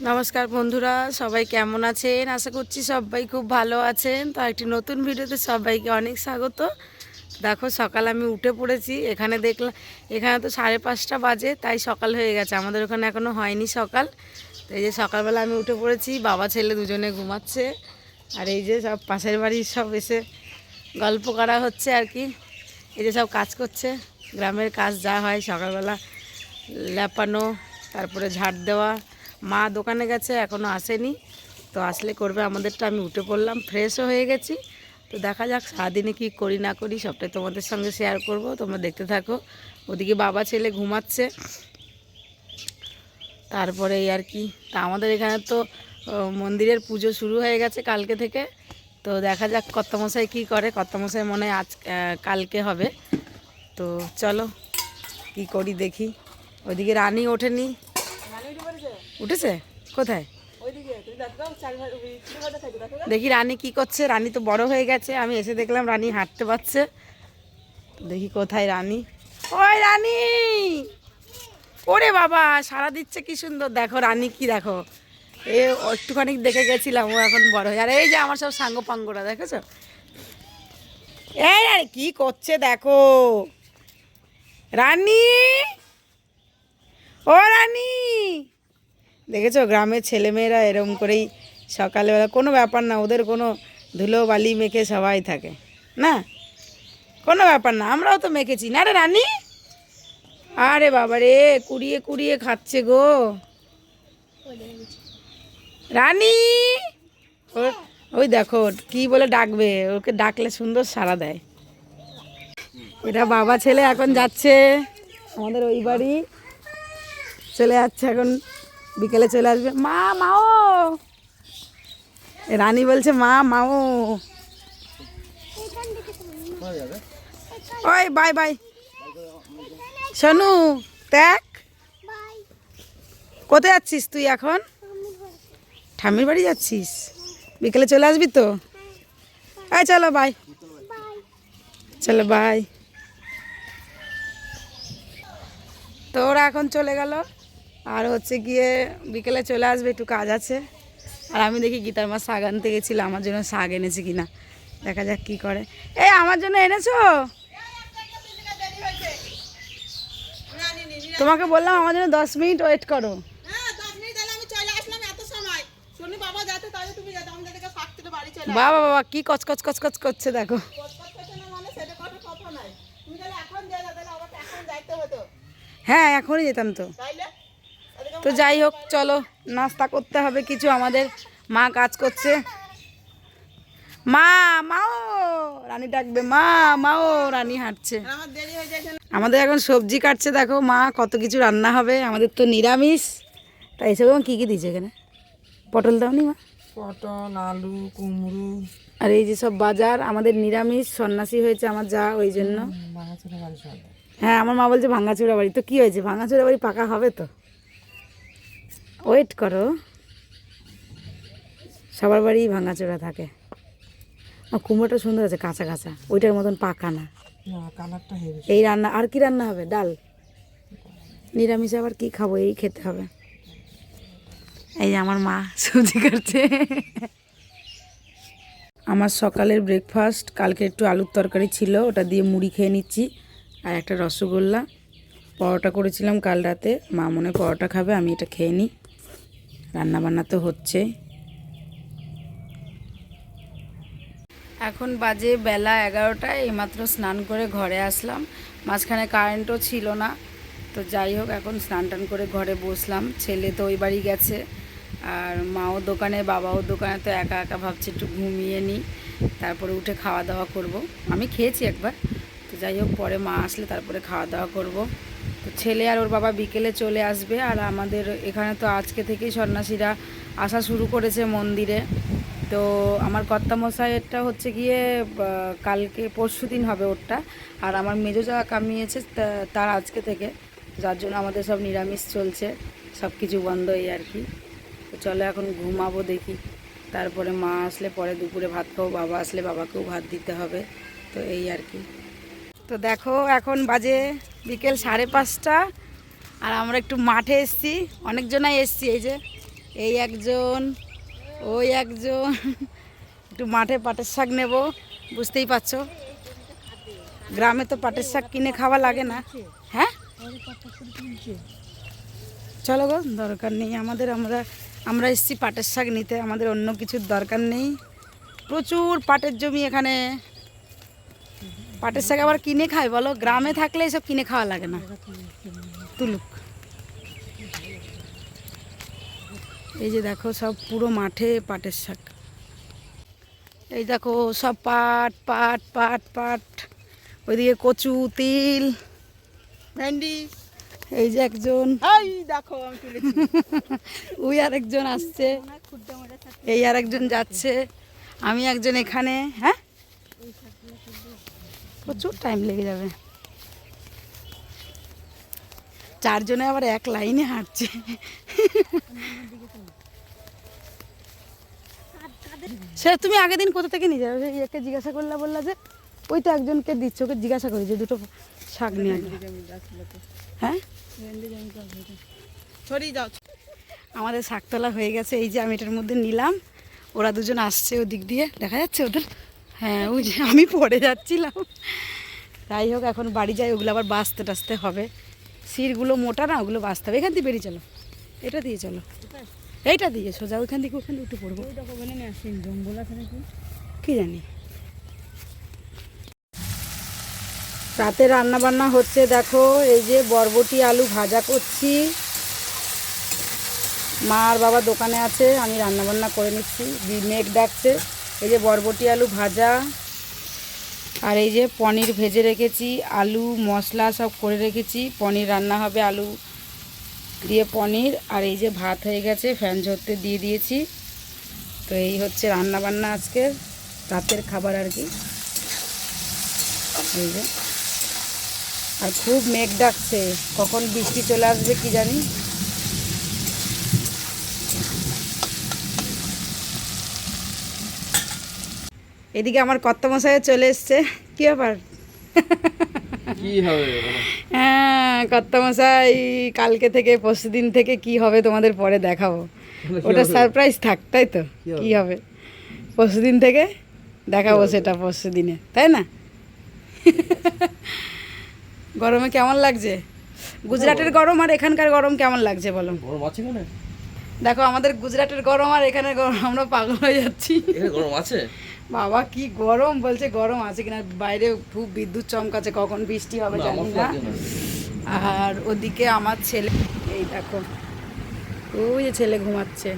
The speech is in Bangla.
নমস্কার বন্ধুরা, সবাই কেমন আছেন? আশা করছি সবাই খুব ভালো আছেন। তো একটি নতুন ভিডিওতে সবাইকে অনেক স্বাগত। দেখো সকাল আমি উঠে পড়েছি। এখানে দেখলাম এখানে তো 5:30 বাজে, তাই সকাল হয়ে গেছে। আমাদের ওখানে এখনও হয়নি সকাল। তো এই যে সকালবেলা আমি উঠে পড়েছি, বাবা ছেলে দুজনে ঘুমাচ্ছে। আর এই যে সব পাশের বাড়ির সব এসে গল্প করা হচ্ছে আর কি। এই যে সব কাজ করছে, গ্রামের কাজ যা হয় সকালবেলা, লেপানো, তারপরে ঝাড় দেওয়া। মা দোকানে গেছে, এখনও আসেনি, তো আসলে করবে আমাদেরটা। আমি উঠে পড়লাম, ফ্রেশও হয়ে গেছি। তো দেখা যাক সারাদিনে কী করি না করি সবটাই তোমাদের সঙ্গে শেয়ার করব, তোমরা দেখতে থাকো। ওদিকে বাবা ছেলে ঘুমাচ্ছে। তারপরে এই আর কি, তা আমাদের এখানে তো মন্দিরের পুজো শুরু হয়ে গেছে কালকে থেকে। তো দেখা যাক কর্তামশাই কী করে। কর্তামশাই মনে হয় কালকে হবে। তো চলো কি করি দেখি। ওইদিকে রানী ওঠেনি। উঠেছে কোথায়? দেখি রানী কি করছে। রানী তো বড় হয়ে গেছে, আমি এসে দেখলাম রানী হাঁটতে পারছে। দেখি কোথায় রানী। ওই রানী, ওরে বাবা সারা দিচ্ছে কি সুন্দর। দেখো রানী কি, দেখো এ একটুখানি দেখে গেছিলাম, ও এখন বড় হয়ে। আর এই যে আমার সব সাঙ্গ পাঙ্গরা দেখেছো, এই রানী কি করছে দেখো। রানী, ও রানী, দেখেছো গ্রামের ছেলেমেয়েরা এরম করেই সকালবেলা, কোনো ব্যাপার না, ওদের কোনো ধুলো বালি মেখে সবাই থাকে না, কোনো ব্যাপার না। আমরাও তো মেখেছি না রে রানী। আরে বাবা রে, কুড়িয়ে কুড়িয়ে খাচ্ছে গো রানী। ওই দেখো কি বলে ডাকবে, ওকে ডাকলে সুন্দর সাড়া দেয়। এটা বাবা ছেলে এখন যাচ্ছে আমাদের ওই বাড়ি, চলে যাচ্ছে এখন, বিকেলে চলে আসবে। মা মাও, রানী বলছে মা মাও। ওই বাই বাই শোনু, দেখ কোথায় যাচ্ছিস তুই এখন? ঠাম্মির বাড়ি যাচ্ছিস? বিকেলে চলে আসবি তো? এই চলো বাই, চলো বাই। তো ওরা এখন চলে গেল, আর হচ্ছে গিয়ে বিকেলে চলে আসবে, একটু কাজ আছে। আর আমি দেখি গীতার মা শাক আনতে গেছিলো, আমার জন্য শাক এনেছে কিনা, দেখা যাক কি করে। এই আমার জন্য এনেছো? তোমাকে বললাম আমার জন্য 10 মিনিট ওয়েট করো। বাবা বাবা কি কচকচ কচকচ করছে দেখো। হ্যাঁ এখনই যেতাম তো। তো যাই হোক চলো, নাস্তা করতে হবে কিছু আমাদের। মা কাজ করছে। মা মাও, রানী ডাকবে মা মাও, রানী হাঁটছে। আমাদের এখন সবজি কাটছে, দেখো মা কত কিছু রান্না হবে। আমাদের তো নিরামিষ, তাই এসব কী কী দিয়েছে এখানে? পটল দাওনি মা? পটল, আলু, কুমড়ো। আর এই যে সব বাজার, আমাদের নিরামিষ, সন্ন্যাসী হয়েছে আমার যা, ওই জন্য। হ্যাঁ আমার মা বলছে ভাঙাচোরা বাড়ি। তো কী হয়েছে, ভাঙাচোরা বাড়ি পাকা হবে তো, ওয়েট করো। সবার বাড়ি ভাঙাচোরা থাকে। কুমড়োটা সুন্দর আছে, কাঁচা কাঁচা, ওইটার মতন পাকা না। এই রান্না আর কি রান্না হবে? ডাল। নিরামিষ আবার কি খাবো, এই খেতে হবে। এই যে আমার মা সবজি কাটছে। আমার সকালের ব্রেকফাস্ট কালকে একটু আলুর তরকারি ছিল, ওটা দিয়ে মুড়ি খেয়ে নিচ্ছি। আর একটা রসগোল্লা, পরোটা করেছিলাম কাল রাতে, মা মনে পরোটা খাবে, আমি এটা খেয়ে নিই। রান্নাবান্না তো হচ্ছে। এখন বাজে বেলা 11টায়, এইমাত্র স্নান করে ঘরে আসলাম। মাঝখানে কারেন্টও ছিল না। তো যাই হোক এখন স্নান টান করে ঘরে বসলাম। ছেলে তো ওই বাড়ি গেছে, আর মাও দোকানে, বাবাও দোকানে। তো একা একা ভাবছি একটু ঘুমিয়ে নিই, তারপরে উঠে খাওয়া দাওয়া করব। আমি খেয়েছি একবার। তো যাই হোক পরে মা আসলে তারপরে খাওয়া দাওয়া করব। তো ছেলে আর ওর বাবা বিকেলে চলে আসবে। আর আমাদের এখানে তো আজকে থেকেই সন্ন্যাসীরা আসা শুরু করেছে মন্দিরে। তো আমার কর্তামশাইয়েরটা হচ্ছে গিয়ে কালকে পরশুদিন হবে ওরটা। আর আমার মেজো যা কামিয়েছে তার আজকে থেকে, যার জন্য আমাদের সব নিরামিষ চলছে, সব কিছু বন্ধ এই আর কি। তো চলো এখন ঘুমাবো দেখি, তারপরে মা আসলে পরে দুপুরে ভাত খাবো, বাবা আসলে বাবাকেও ভাত দিতে হবে। তো এই আর কি। তো দেখো এখন বাজে বিকেল 5:30, আর আমরা একটু মাঠে এসছি, অনেকজনাই এসছি। এই যে এই একজন, ওই একজন। একটু মাঠে পাটের শাক নেব, বুঝতেই পারছো গ্রামে তো পাটের শাক কিনে খাওয়া লাগে না। হ্যাঁ চলো গো, দরকার নেই আমাদের, আমরা আমরা এসেছি পাটের শাক নিতে, আমাদের অন্য কিছুর দরকার নেই। প্রচুর পাটের জমি এখানে, পাটের শাক আবার কিনে খায় বলো? গ্রামে থাকলে এসব কিনে খাওয়া লাগে না। তুলুক, এই যে দেখো সব পুরো মাঠে পাটের শাক, এই দেখো সব পাট পাট পাট পাট, ওইদিকে কচু তিল ভেন্ডি। এই যে একজন, এই দেখো আমি তুলেছি। ওই আরেকজন আসছে, এই আরেকজন যাচ্ছে, আমি একজন এখানে। হ্যাঁ প্রচুর টাইম লেগে যাবে, চারজনে আবার এক লাইনে হাঁটছে। সে তুমি আগের দিন কোথা থেকে নিয়ে যাবে? একে জিজ্ঞাসা করলা, বললা যে ওই তো একজনকে দিচ্ছে, ওকে জিজ্ঞাসা করি যে দুটো শাক নিয়ে আসবে। হ্যাঁ ছড়িয়ে যাও। আমাদের শাক তোলা হয়ে গেছে, এই যে আমি এটার মধ্যে নিলাম, ওরা দুজন আসছে ওদিক দিয়ে, দেখা যাচ্ছে ওদের। হ্যাঁ ওই যে আমি পড়ে যাচ্ছিলাম। যাই হোক এখন বাড়ি যাই, ওগুলো আবার বাঁচতে টাচতে হবে, শিরগুলো মোটা না, ওগুলো বাঁচতে হবে। এখান দিয়ে বেরিয়ে চলো, এটা দিয়ে চলো, এইটা দিয়ে সোজা ওইখান থেকে ওখানে উঠে পড়বো। জঙ্গল আছে নাকি কি জানি। রাতে রান্না বান্না হচ্ছে দেখো, এই যে বরবটি আলু ভাজা করছি, মা আর বাবা দোকানে আছে, আমি রান্না বান্না করে নিচ্ছি, মেঘ ডাকছে। এই যে বরবটি আলু ভাজা, আর এই যে পনির ভেজে রেখেছি, আলু মশলা সব করে রেখেছি, পনির রান্না হবে আলু দিয়ে পনির। আর এই যে ভাত হয়ে গেছে, ফ্যান ঝরতে দিয়ে দিয়েছি। তো এই হচ্ছে রান্না বান্না আজকের রাতের খাবার আর কি। এই যে, আর খুব মেঘ ডাকছে, কখন বৃষ্টি চলে আসবে কি জানি। এদিকে আমার কর্তামশাই চলে এসছে, কি ব্যাপার? কি হবে? হ্যাঁ কর্তামশাই কালকে থেকে পরশুদিন থেকে কি হবে তোমাদের পরে দেখাবো, ওটা সারপ্রাইজ থাক, তাই তো? কি হবে পরশুদিন থেকে দেখাবো সেটা, পরশুদিনে, তাই না? গরমে কেমন লাগছে? গুজরাটের গরম আর এখানকার গরম কেমন লাগছে বলো? গরম আছে এখানে? দেখো আমাদের গুজরাটের গরম আর এখানে গরম, আমরা পাগল হয়ে যাচ্ছি। এখানে গরম আছে? বাবা কি গরম, বলছে গরম আছে কিনা, বাইরে খুব বিদ্যুৎ চমকাচ্ছে, কখন বৃষ্টি হবে জানি না। আর ওদিকে আমার ছেলে, এই দেখো ওই যে ছেলে ঘুমাচ্ছে।